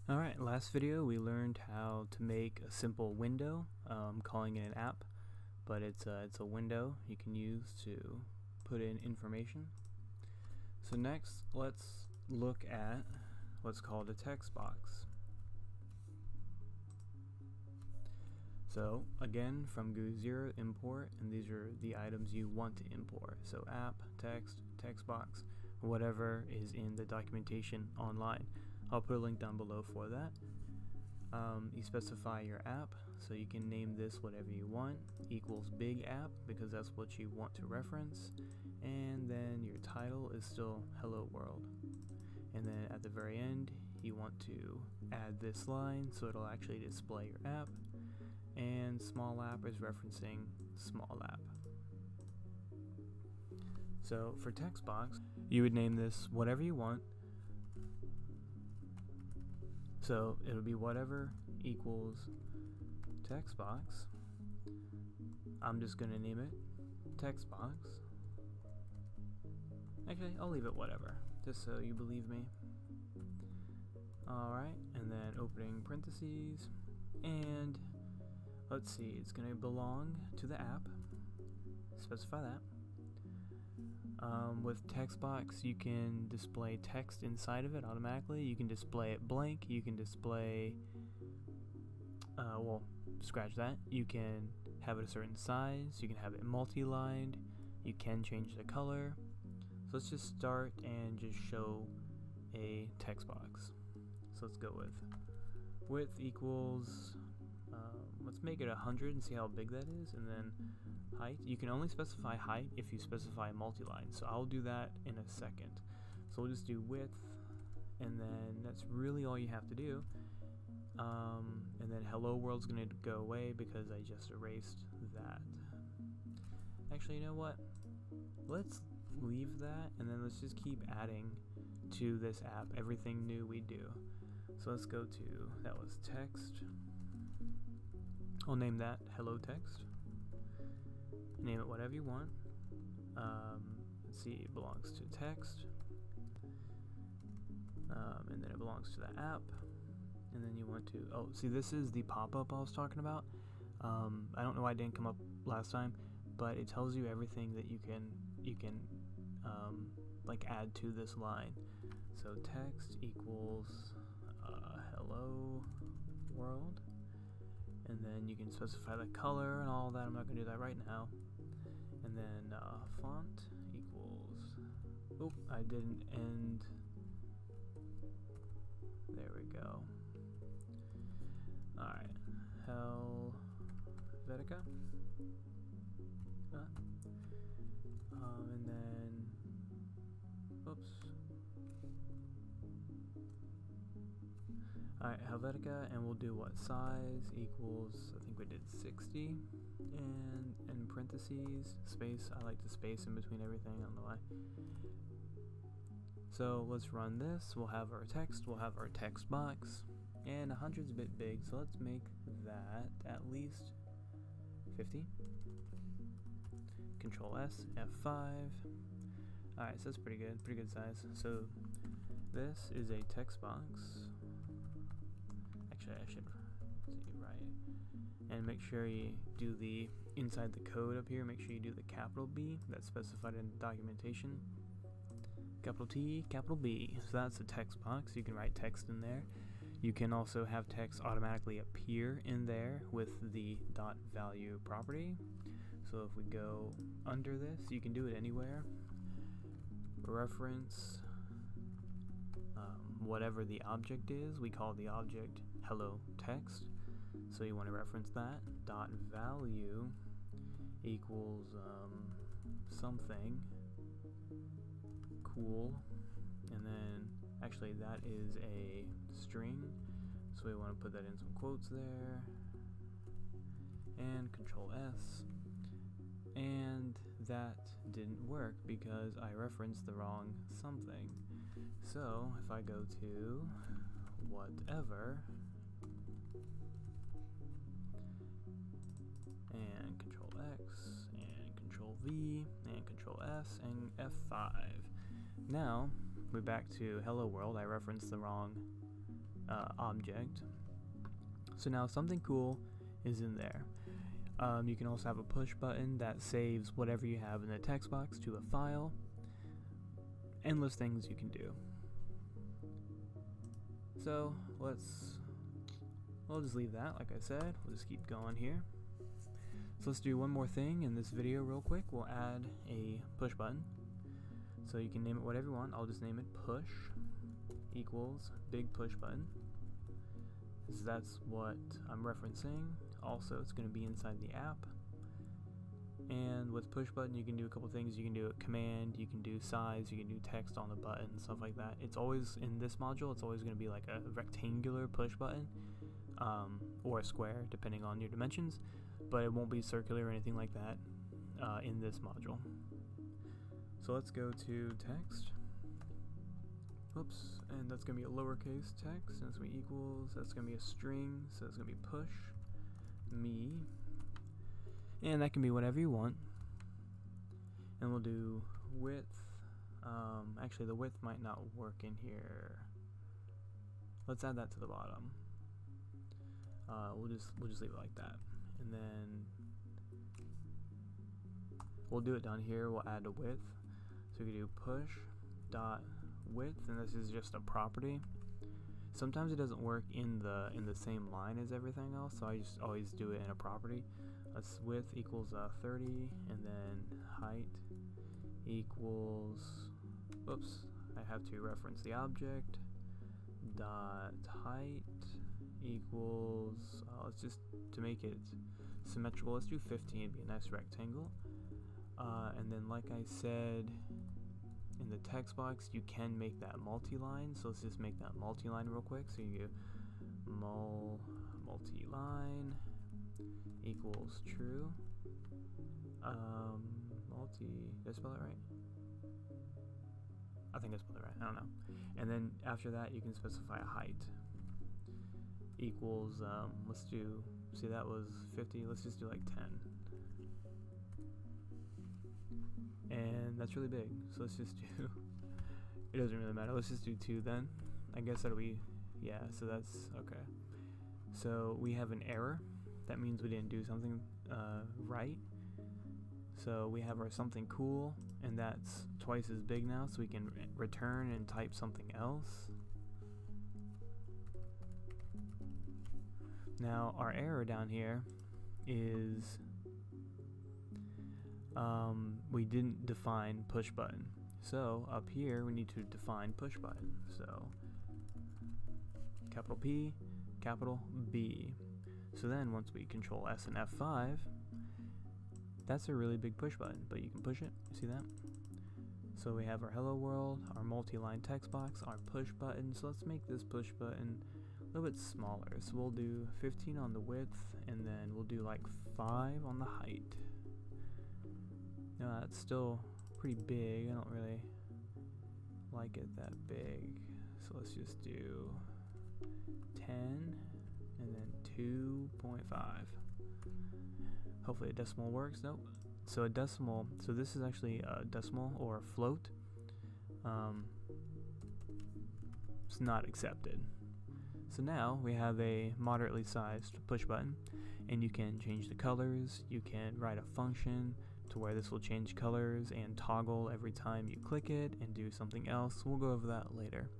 Alright, last video we learned how to make a simple window, calling it an app, but it's a window you can use to put in information. So next, let's look at what's called a text box. So again, from GUI 0, import, and these are the items you want to import. So app, text, text box, whatever is in the documentation online. I'll put a link down below for that. You specify your app, so you can name this whatever you want, equals big app because that's what you want to reference, and then your title is still hello world. And then at the very end you want to add this line so it'll actually display your app, and small app is referencing small app. So for text box, you would name this whatever you want. So it'll be whatever equals text box. I'm just gonna name it text box. Actually, I'll leave it whatever, just so you believe me. Alright, and then opening parentheses, and let's see, it's gonna belong to the app. Specify that. With text box, you can display text inside of it automatically. You can display it blank. You can display, well, scratch that. You can have it a certain size. You can have it multi-lined. You can change the color. So let's just start and just show a text box. So let's go with width equals, let's make it 100 and see how big that is, and then height. You can only specify height if you specify multi-line, so I'll do that in a second. So we'll just do width, and then that's really all you have to do. And then hello world's gonna go away because I just erased that. Actually, you know what? Let's leave that, and then let's just keep adding to this app everything new we do. So let's go to, that was text. I'll name that hello text. Name it whatever you want. Let's see, it belongs to text, and then it belongs to the app, and then you want to, oh, see, this is the pop-up I was talking about. I don't know why it didn't come up last time, but it tells you everything that you can like add to this line. So text equals hello world, and then you can specify the color and all that. I'm not going to do that right now. And then font equals, oh, I didn't end, there we go. Alright, Helvetica, and then, oops. Alright, Helvetica, and we'll do what size equals, I think we did 60, and in parentheses, space, I like to space in between everything, I don't know why. So let's run this, we'll have our text, we'll have our text box, and 100's a bit big, so let's make that at least 50. Control S, F5. Alright, so that's pretty good size. So this is a text box. Actually, I should see right. And make sure you do the inside the code up here. Make sure you do the capital B that's specified in the documentation. Capital T, capital B. So that's a text box. You can write text in there. You can also have text automatically appear in there with the .value property. So if we go under this, you can do it anywhere. Reference whatever the object is. We call the object hello text. So you want to reference that. .value equals something cool, and then actually that is a string, so we want to put that in some quotes there, and Control S, and that didn't work because I referenced the wrong something. So if I go to whatever and Control X and Control V and Control S and F5, now we're back to hello world. I referenced the wrong object. So now something cool is in there. You can also have a push button that saves whatever you have in the text box to a file. Endless things you can do. So we'll just leave that, like I said. We'll just keep going here. So let's do one more thing in this video real quick. We'll add a push button. So you can name it whatever you want. I'll just name it push equals big push button, because that's what I'm referencing. Also, it's going to be inside the app. And with push button, you can do a couple things. You can do a command, you can do size, you can do text on the button, stuff like that. It's always, in this module, it's always going to be like a rectangular push button, or a square, depending on your dimensions, but it won't be circular or anything like that in this module. So let's go to text. Whoops, and that's going to be a lowercase text, and it's going to be equals, that's going to be a string, so it's going to be push me, and that can be whatever you want. And we'll do width. Actually, the width might not work in here. Let's add that to the bottom. We'll just leave it like that, and then we'll do it down here. We'll add a width. So we can do push dot width, and this is just a property. Sometimes it doesn't work in the same line as everything else, so I just always do it in a property. Let's width equals 30, and then height equals, oops, I have to reference the object, dot height equals, let's just, to make it symmetrical, let's do 15, be a nice rectangle. And then, like I said, in the text box, you can make that multi-line, so let's just make that multi-line real quick. So you go multi-line equals true. Did I spell it right? I think I spelled it right, I don't know. And then after that, you can specify a height equals, let's do, see that was 50, let's just do like 10. And that's really big, so let's just do, it doesn't really matter, let's just do 2 then. I guess that'll be, yeah, so that's, okay. So we have an error, that means we didn't do something right. So we have our something cool, and that's twice as big now, so we can return and type something else. Now our error down here is we didn't define push button. So up here we need to define push button. So capital P, capital B. So then once we control S and F5, that's a really big push button, but you can push it, see that? So we have our hello world, our multi-line text box, our push button. So let's make this push button a little bit smaller. So we'll do 15 on the width, and then we'll do like 5 on the height. Now that's still pretty big. I don't really like it that big. So let's just do 10 and then 2.5. Hopefully a decimal works. Nope. So a decimal, so this is actually a decimal or a float. It's not accepted. So now we have a moderately sized push button, and you can change the colors. You can write a function to where this will change colors and toggle every time you click it and do something else. We'll go over that later.